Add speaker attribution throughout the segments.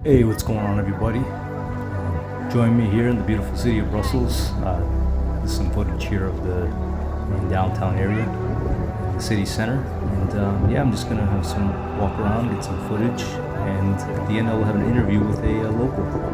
Speaker 1: Hey, what's going on, everybody? Join me here in the beautiful city of Brussels. This is some footage here of the main downtown area, the city center. And yeah, I'm just gonna have some walk around, get some footage, and at the end, I'll have an interview with a local.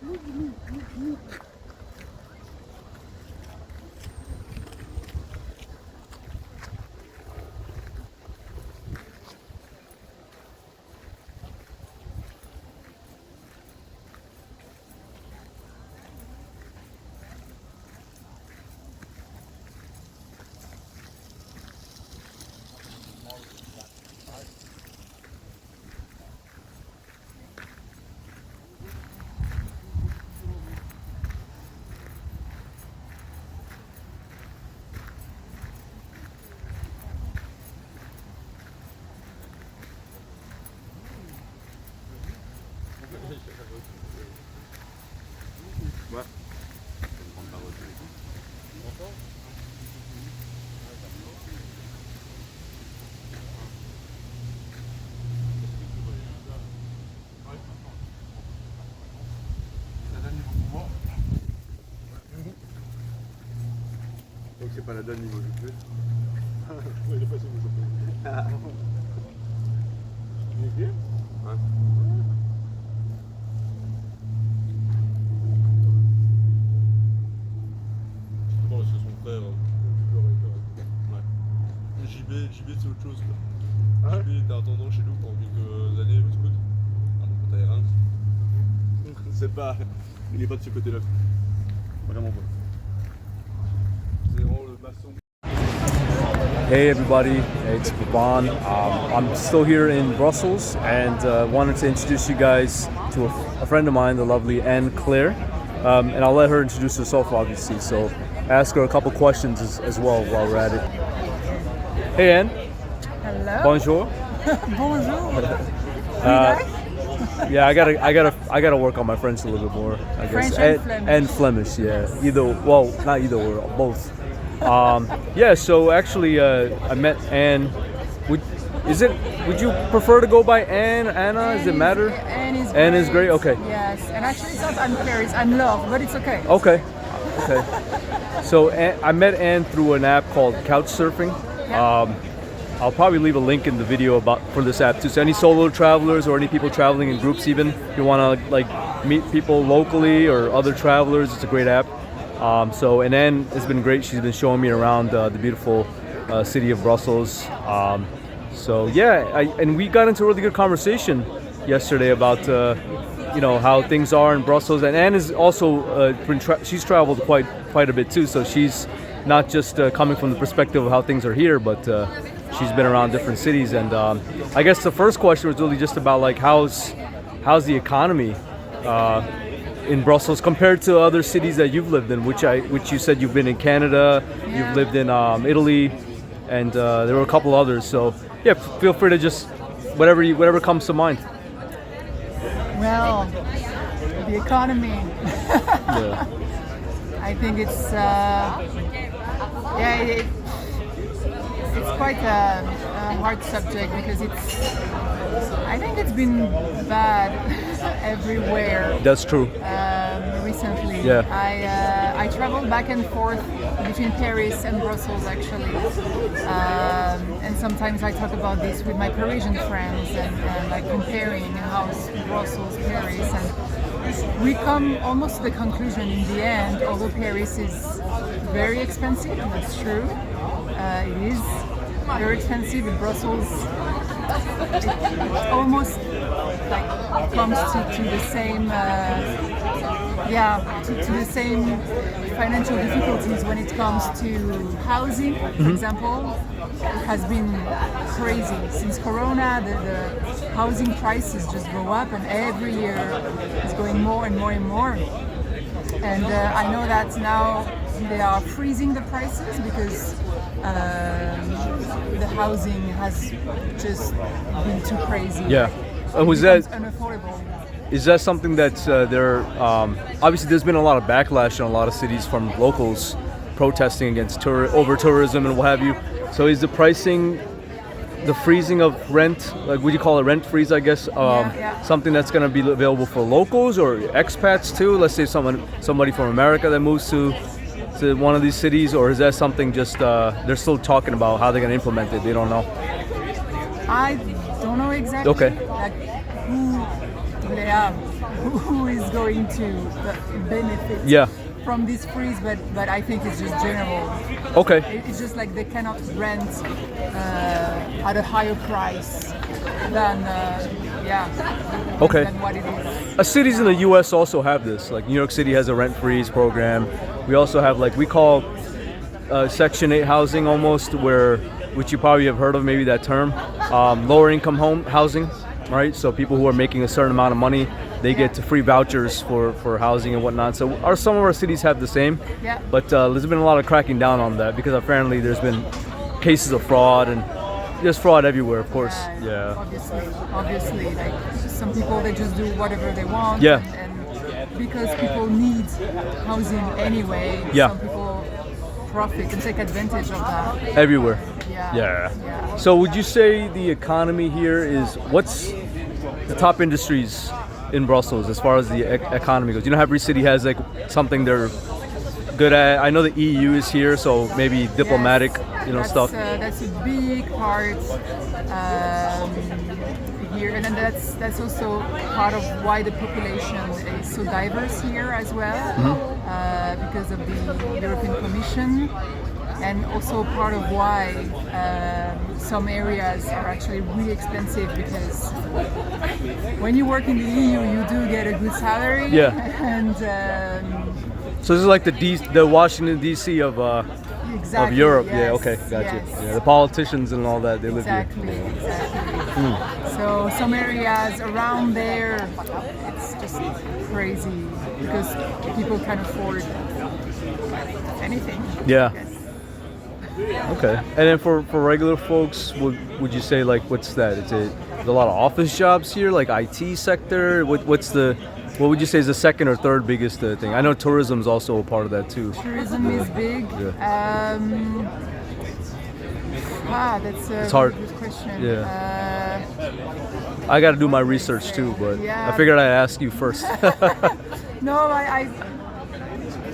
Speaker 2: Ouais. Donc c'est pas la donne niveau du plus. Ouais, il est facile, mais ça peut. Il est bien. Ouais. Bon, c'est son frère. Ouais. JB c'est autre chose. Quoi. JB était attendant chez nous pendant quelques années au scout. Ah, mon pote à Reims. C'est pas. Il est pas de ce côté-là. Vraiment pas. C'est vraiment le maçon.
Speaker 1: Hey everybody, it's Baban. I'm still here in Brussels and wanted to introduce you guys to a friend of mine, the lovely Anne Claire. And I'll let her introduce herself obviously, so ask her a couple questions as well while we're at it. Hey Anne.
Speaker 3: Hello.
Speaker 1: Bonjour.
Speaker 3: Bonjour.
Speaker 1: Yeah, I gotta work on my French a little bit more, I guess.
Speaker 3: French and
Speaker 1: Flemish, yeah. Not either or, both. Yeah, so actually, I met Anne. Would you prefer to go by Anna? Does it matter?
Speaker 3: Anne is
Speaker 1: great. Okay.
Speaker 3: Yes, and actually it's not I'm Paris, I'm Love, but it's okay.
Speaker 1: Okay. So I met Anne through an app called Couchsurfing.
Speaker 3: Yeah.
Speaker 1: I'll probably leave a link in the video for this app too. So any solo travelers or any people traveling in groups, even if you want to like meet people locally or other travelers, it's a great app. And Anne has been great. She's been showing me around the beautiful city of Brussels. And we got into a really good conversation yesterday about how things are in Brussels. And Anne is also she's traveled quite a bit too. So she's not just coming from the perspective of how things are here, but she's been around different cities. And I guess the first question was really just about like how's the economy in Brussels compared to other cities that you've lived in, which you said you've been in Canada, you've lived in Italy, and there were a couple others. So yeah, feel free to just whatever comes to mind.
Speaker 3: Well, the economy.
Speaker 1: Yeah.
Speaker 3: I think it's it's quite a hard subject because I think it's been bad everywhere.
Speaker 1: That's true.
Speaker 3: Recently,
Speaker 1: Yeah.
Speaker 3: I traveled back and forth between Paris and Brussels actually, and sometimes I talk about this with my Parisian friends and like comparing how's Brussels, Paris, and we come almost to the conclusion in the end, although Paris is very expensive, that's true, it is very expensive in Brussels. It almost like comes to the same to the same financial difficulties when it comes to housing, for example. It has been crazy since Corona. The housing prices just go up, and every year it's going more and more and more. And I know that now they are freezing the prices because the housing has just been too crazy.
Speaker 1: Yeah. Was
Speaker 3: It
Speaker 1: that
Speaker 3: becomes unaffordable.
Speaker 1: Is that something that obviously there's been a lot of backlash in a lot of cities from locals protesting against over tourism and what have you. So is the freezing of rent, like would you call it rent freeze, I guess, something that's going to be available for locals or expats too? Let's say somebody from America that moves to one of these cities, or is that something just they're still talking about how they're going to implement it? They don't know.
Speaker 3: I don't know exactly.
Speaker 1: Okay.
Speaker 3: Like, who do they have? who is going to benefit
Speaker 1: Yeah.
Speaker 3: from this freeze, but I think it's just general.
Speaker 1: Okay.
Speaker 3: It's just like they cannot rent at a higher price than
Speaker 1: Okay.
Speaker 3: than what it is.
Speaker 1: Cities in the U.S. also have this. Like New York City has a rent freeze program. We also have like we call Section 8 housing almost, which you probably have heard of, maybe that term, lower income home housing, right? So people who are making a certain amount of money, they get free vouchers for housing and whatnot. So some of our cities have the same.
Speaker 3: Yeah.
Speaker 1: But there's been a lot of cracking down on that because apparently there's been cases of fraud and there's fraud everywhere, of course. Yeah.
Speaker 3: Obviously, like some people they just do whatever they want.
Speaker 1: Yeah.
Speaker 3: And because people need housing anyway,
Speaker 1: Yeah.
Speaker 3: some people profit and take advantage of that.
Speaker 1: Everywhere.
Speaker 3: Yeah.
Speaker 1: Yeah. So would you say the economy here what's the top industries in Brussels as far as the economy goes? You know, every city has like something they're good at. I know the EU is here, so maybe diplomatic, stuff.
Speaker 3: That's a big part here, and then that's also part of why the population is so diverse here as well, because of the European Commission, and also part of why some areas are actually really expensive because when you work in the EU, you do get a good salary.
Speaker 1: Yeah.
Speaker 3: And
Speaker 1: so this is like the Washington D.C. of
Speaker 3: exactly,
Speaker 1: Europe.
Speaker 3: yes,
Speaker 1: Yeah. Okay. Gotcha.
Speaker 3: yes.
Speaker 1: Yeah. The politicians and all that, they live here.
Speaker 3: Exactly. So some areas around there, it's just crazy because people can afford anything.
Speaker 1: Yeah.
Speaker 3: Yes.
Speaker 1: Okay. And then for regular folks, would you say like what's that? There's a lot of office jobs here, like IT sector. What would you say is the second or third biggest thing? I know tourism is also a part of that too.
Speaker 3: Tourism is big.
Speaker 1: Yeah.
Speaker 3: That's a
Speaker 1: It's hard.
Speaker 3: good question.
Speaker 1: Yeah. I got to do my research too, but
Speaker 3: Yeah.
Speaker 1: I figured I'd ask you first.
Speaker 3: No, I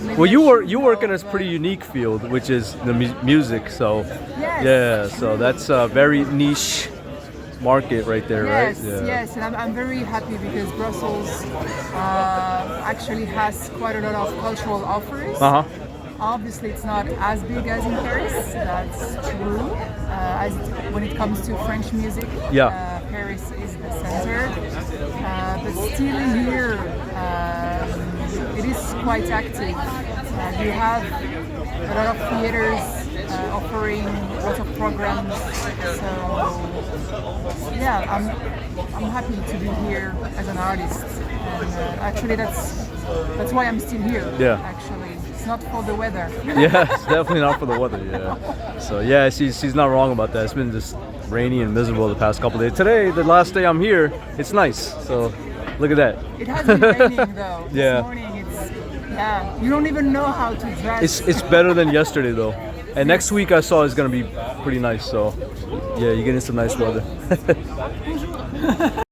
Speaker 3: maybe
Speaker 1: Well,
Speaker 3: I
Speaker 1: you
Speaker 3: should
Speaker 1: work in
Speaker 3: know,
Speaker 1: a pretty unique field, which is the music. So
Speaker 3: Yes.
Speaker 1: yeah, so that's a very niche market right there,
Speaker 3: Yes,
Speaker 1: right? Yeah.
Speaker 3: yes, and I'm very happy because Brussels actually has quite a lot of cultural offers.
Speaker 1: Uh huh.
Speaker 3: Obviously, it's not as big as in Paris. That's true. When it comes to French music,
Speaker 1: Yeah.
Speaker 3: Paris is the center. But still here, it is quite active. You have a lot of theaters offering lots of programs. So yeah, I'm happy to be here as an artist. And actually, that's why I'm still here.
Speaker 1: Yeah.
Speaker 3: Actually, it's not for the weather.
Speaker 1: Yeah, it's definitely not for the weather. Yeah. So yeah, she's not wrong about that. It's been just rainy and miserable the past couple of days. Today, the last day I'm here, it's nice. So look at that.
Speaker 3: It has been raining though.
Speaker 1: Yeah.
Speaker 3: This morning you don't even know how to dress.
Speaker 1: It's better than yesterday though. And next week I saw it's gonna be pretty nice. So yeah, you're getting some nice weather.